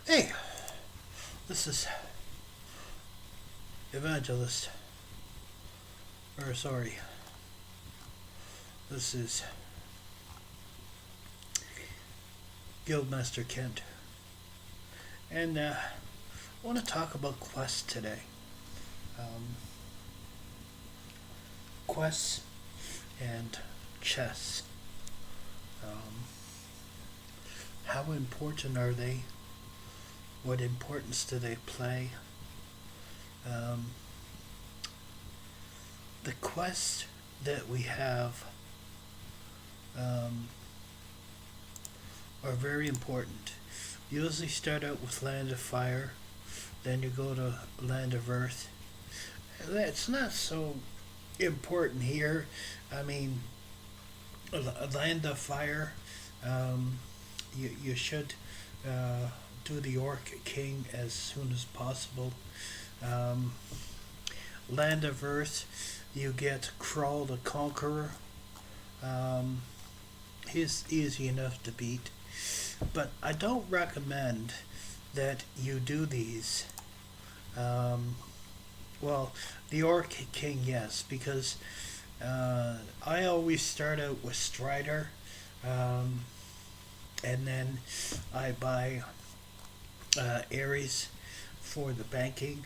Hey, this is Evangelist. Or, sorry, this is Guildmaster Kent. And I want to talk about quests today. Um, Quests and chess. Um, how important are they? What importance do they play? Um, the quests that we have um, are very important. You usually start out with Land of Fire, then you go to Land of Earth. That's not so important here. I mean, Land of Fire, you should do the Orc King as soon as possible. Um, Land of Earth, you get Crawl the Conqueror. Um, he's easy enough to beat, but I don't recommend that you do these. Um, well, the Orc King, yes, because I always start out with Strider, um, and then I buy Ares for the banking,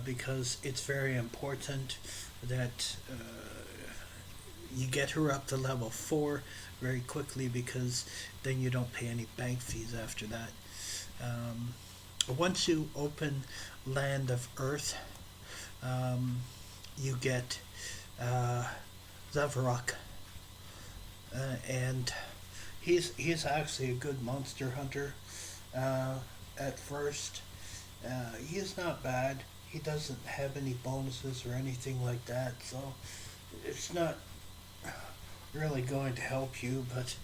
because it's very important that you get her up to level 4 very quickly, because then you don't pay any bank fees after that. Um, Once you open Land of Earth, you get Zavarok, and he's actually a good monster hunter. At first, he's not bad. He doesn't have any bonuses or anything like that, so it's not really going to help you. But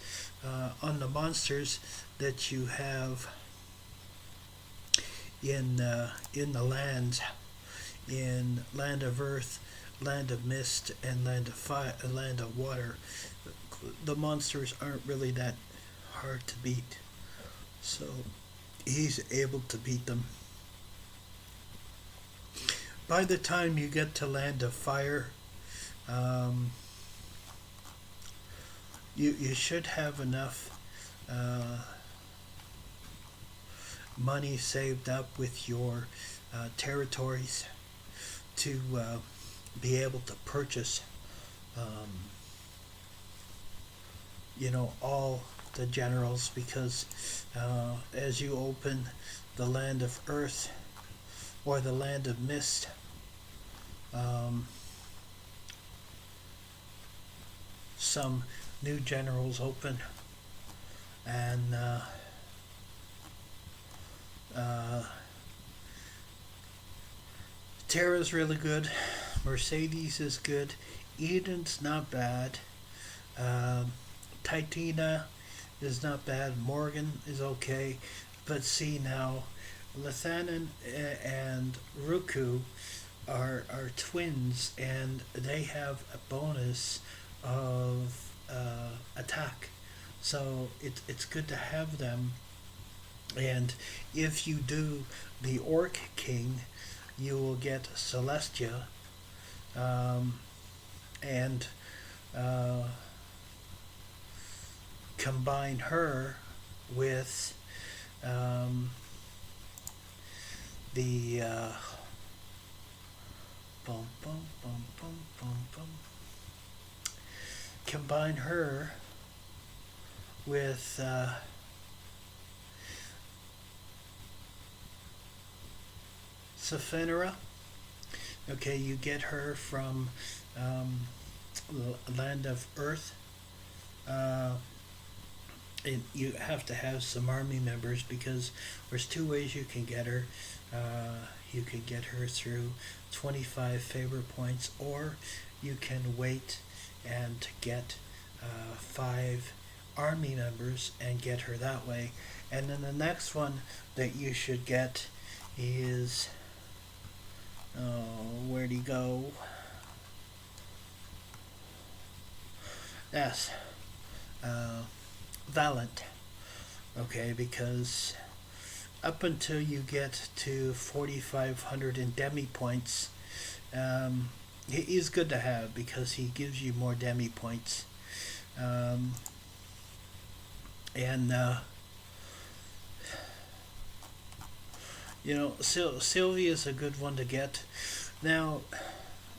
on the monsters that you have in the lands, in Land of Earth, Land of Mist, and Land of Fire, Land of Water, the monsters aren't really that hard to beat. So he's able to beat them. By the time you get to Land of Fire, um, you should have enough money saved up with your territories to be able to purchase, um, all the generals, because as you open the Land of Earth or the Land of Mist, um, some new generals open, and uh, Terra's really good, Mercedes is good, Eden's not bad, um, Titina is not bad, Morgan is okay, but see now, Lathanen and Ruku are twins, and they have a bonus of attack. So it's good to have them. And if you do the Orc King, you will get Celestia, um, and uh, combine her with the boom, boom, boom, boom, boom, boom. Combine her with Sephinera. Okay, you get her from um, Land of Earth. Uh, and you have to have some army members, because there's two ways you can get her. You can get her through 25 favor points, or you can wait and get 5 army members and get her that way. And then the next one that you should get is, where'd he go? Yes, Valent. Okay, because up until you get to 4,500 in demi points, he is good to have because he gives you more demi points. Um, and Sylvia is a good one to get. Now,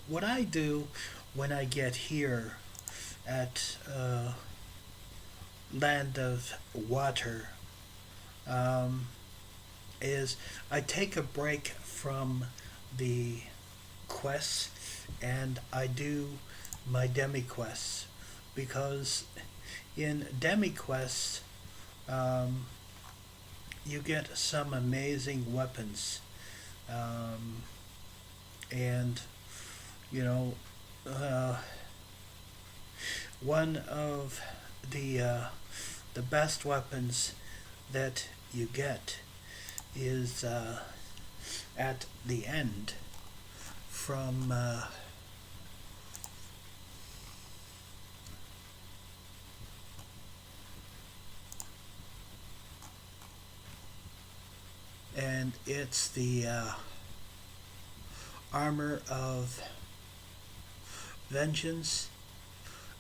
what I do when I get here at Land of Water um, is I take a break from the quests and I do my demi quests because in demi quests um, you get some amazing weapons, and you know uh, one of the best weapons that you get is at the end from and it's the armor of vengeance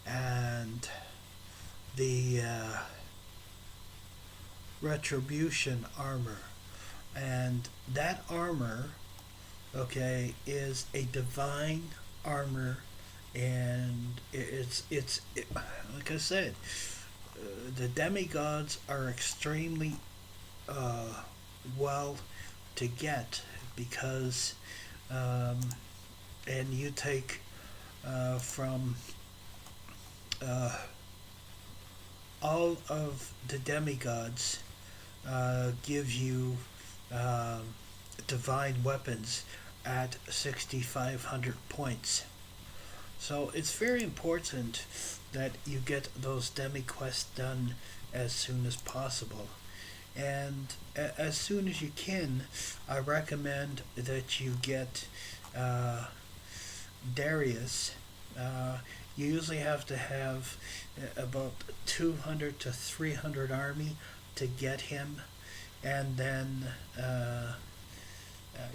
and the Retribution Armor. And that armor, okay, is a divine armor, and like I said, the demigods are extremely well to get because, and you take from all of the demigods give you divine weapons at 6,500 points. So it's very important that you get those demi quests done as soon as possible. And as soon as you can, I recommend that you get Darius. You usually have to have about 200 to 300 army to get him, and then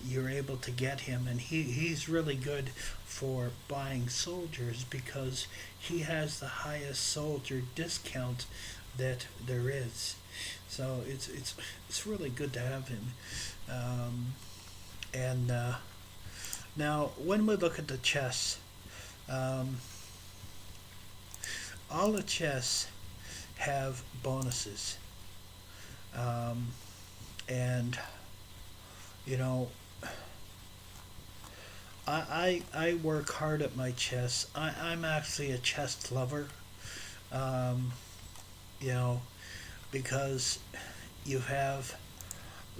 you're able to get him, and he's really good for buying soldiers because he has the highest soldier discount that there is. So it's really good to have him. And now when we look at the chests, all the chests have bonuses, and you know I work hard at my chests. I'm actually a chest lover, um, you know, because you have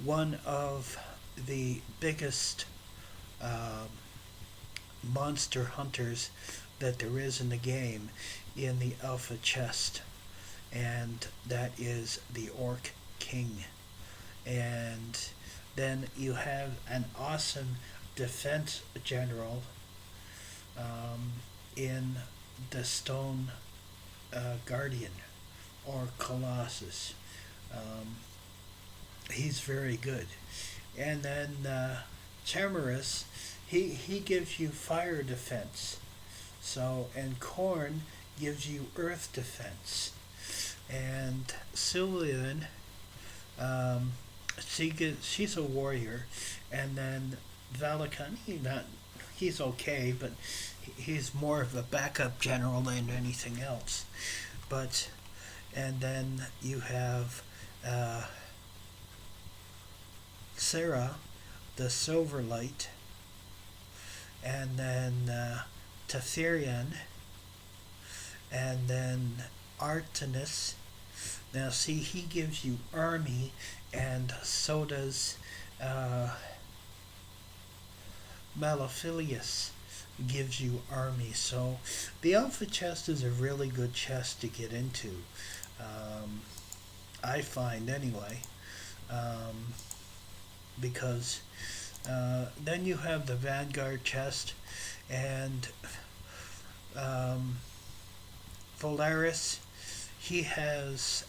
one of the biggest monster hunters that there is in the game in the alpha chest, and that is the Orc King. And then you have an awesome defense general in the Stone Guardian or Colossus. He's very good. And then Chamarus, he gives you fire defense. So, and Corn gives you earth defense. And Sylvian, she's a warrior. And then Valakan, he's okay, but he's more of a backup general than anything else. But, and then you have Sarah, the Silverlight, and then Teferian, and then Artemis. Now, see, he gives you army, and so does Malephilius gives you army. So the alpha chest is a really good chest to get into, I find anyway, because then you have the Vanguard chest, and Polaris, he has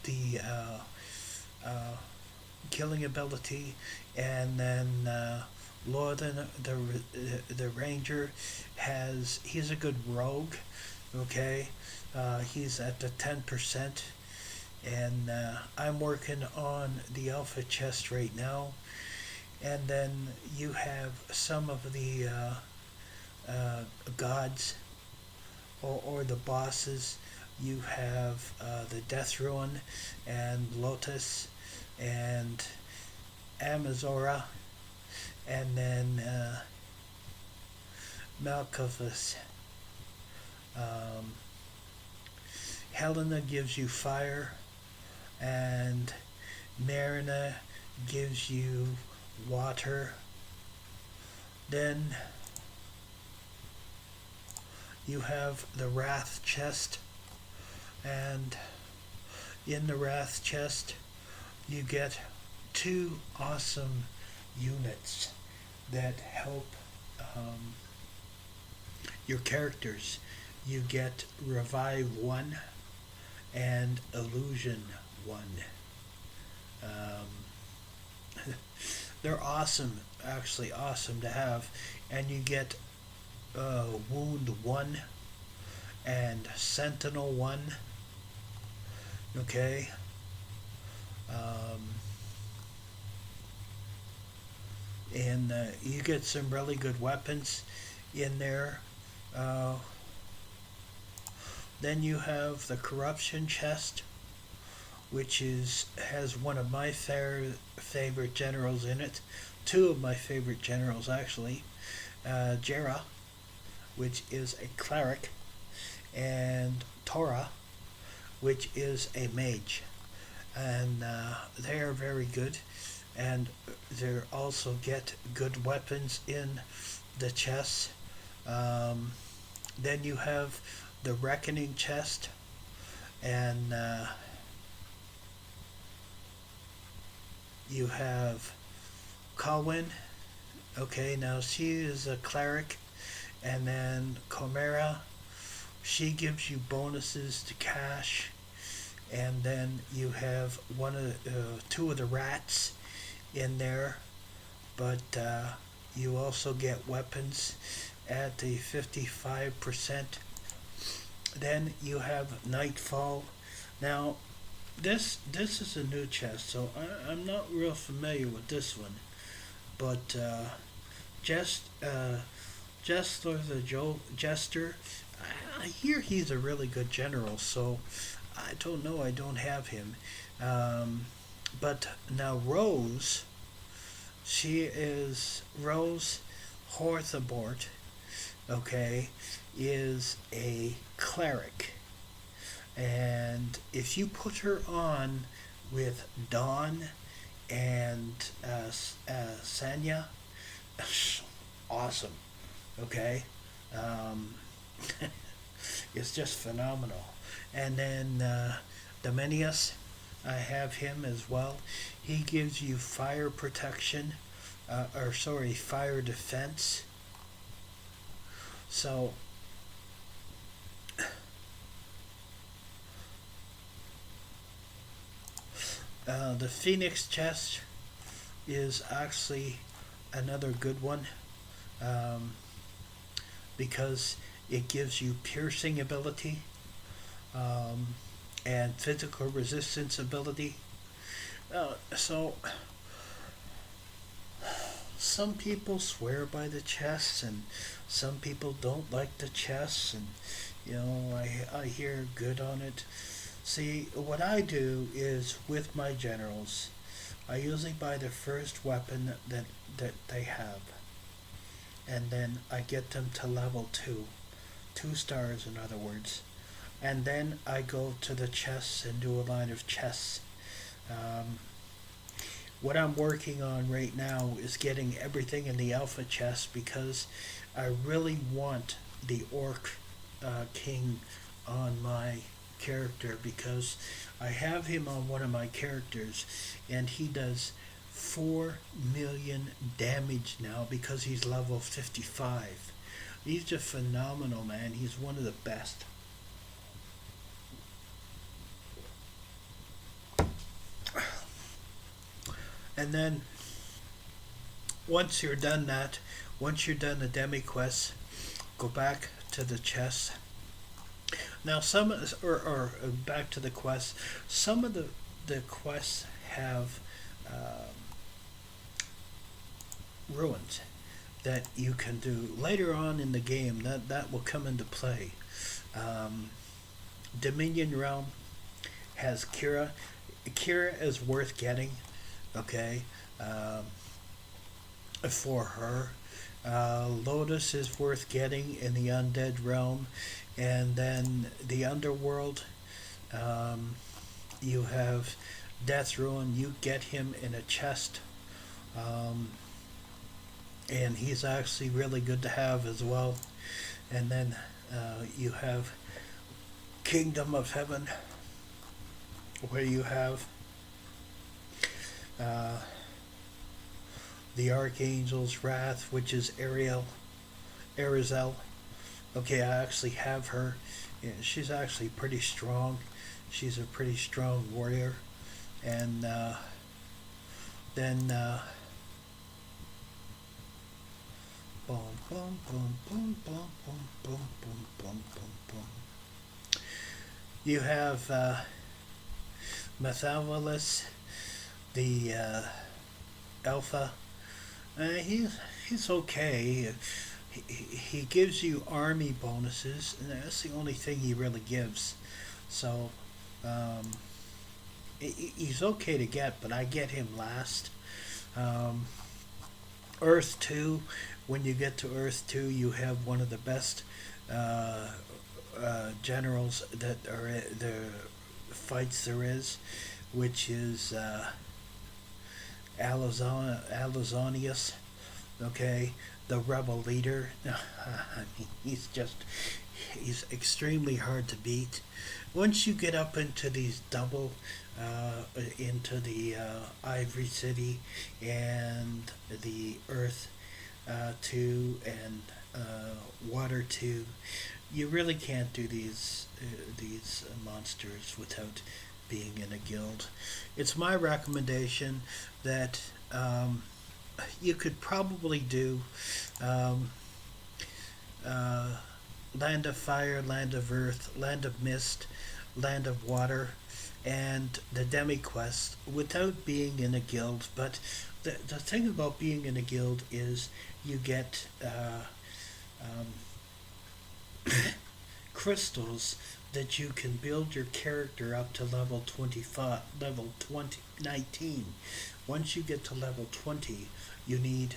the killing ability, and then Lorden the Ranger he's a good rogue. Okay, he's at the 10%, and I'm working on the alpha chest right now. And then you have some of the gods, or the bosses. You have the Death Ruin and Lotus and Amazora, and then Malkuthus. Helena gives you fire, and Marina gives you water. Then you have the Wrath chest, and in the Wrath chest you get 2 awesome units that help your characters. You get Revive 1 and Illusion 1. They're awesome, actually awesome to have. And you get Wound 1 and Sentinel 1. Okay. And you get some really good weapons in there. Then you have the Corruption chest, which has one of my favorite generals in it. 2 of my favorite generals, actually. Jera, which is a cleric, and Tora, which is a mage. And they are very good, and they also get good weapons in the chest. Then you have the Reckoning chest, and you have Colwyn. Okay, now she is a cleric. And then Chimera, she gives you bonuses to cash. And then you have 2 of the rats in there, but you also get weapons at the 55%. Then you have Nightfall. Now, this is a new chest, so I'm not real familiar with this one, but Jester the Jester, I hear he's a really good general, so I don't know, I don't have him. But now Rose Horthebort, okay, is a cleric. And if you put her on with Dawn and Sanya, awesome. Okay, it's just phenomenal. And then Dominius, I have him as well. He gives you fire protection, fire defense. So the Phoenix chest is actually another good one, because it gives you piercing ability, and physical resistance ability. So some people swear by the chests, and some people don't like the chests, and I hear good on it. See, what I do is, with my generals, I usually buy the first weapon that they have, and then I get them to level 2 stars in other words, and then I go to the chests and do a line of chests. What I'm working on right now is getting everything in the alpha chest, because I really want the Orc King on my character, because I have him on one of my characters, and he does 4 million damage now because he's level 55. He's just phenomenal, man. He's one of the best. And then once you're done that, once you're done the demi quest, go back to the chest. Now back to the quest. Some of the quests have ruins that you can do later on in the game. That will come into play. Um, Dominion Realm has Kira. Kira is worth getting. Okay, for her. Lotus is worth getting in the Undead Realm, and then the Underworld. You have Death Ruin. You get him in a chest, um, and he's actually really good to have as well. And then you have Kingdom of Heaven, where you have uh, the Archangel's Wrath, which is Arizel. Okay, I actually have her. Yeah, she's actually pretty strong. She's a pretty strong warrior. And then boom, boom, boom, boom, boom, boom, boom, boom, boom, boom, boom. You have Methavolus, the Alpha. He's okay. He gives you army bonuses, and that's the only thing he really gives. So um, he's okay to get, but I get him last. Um, Earth 2, when you get to Earth 2, you have one of the best uh, generals that are the fights there is, which is Alizonius, okay, the rebel leader. I mean, he's extremely hard to beat. Once you get up into these into the Ivory City and the Earth 2 and Water 2, you really can't do these monsters without being in a guild. It's my recommendation that you could probably do um, Land of Fire, Land of Earth, Land of Mist, Land of Water, and the demi quest without being in a guild. But the thing about being in a guild is you get crystals that you can build your character up to level 25, level 19. Once you get to level 20, you need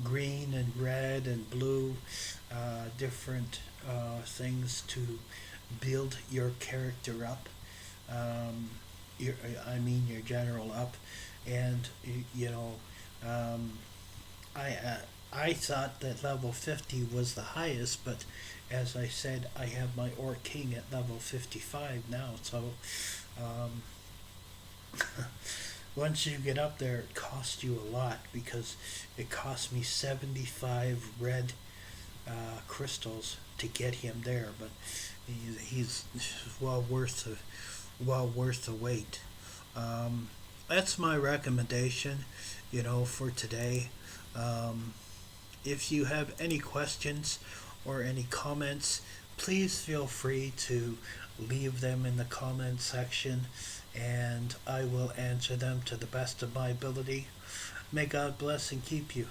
green and red and blue, different things to build your character up. Your, your general up, and you know, um, I thought that level 50 was the highest, but as I said, I have my Orc King at level 55 now, so um, once you get up there, it costs you a lot, because it cost me 75 red crystals to get him there, but he's well worth the wait. That's my recommendation, for today. If you have any questions or any comments, please feel free to leave them in the comment section, and I will answer them to the best of my ability. May God bless and keep you.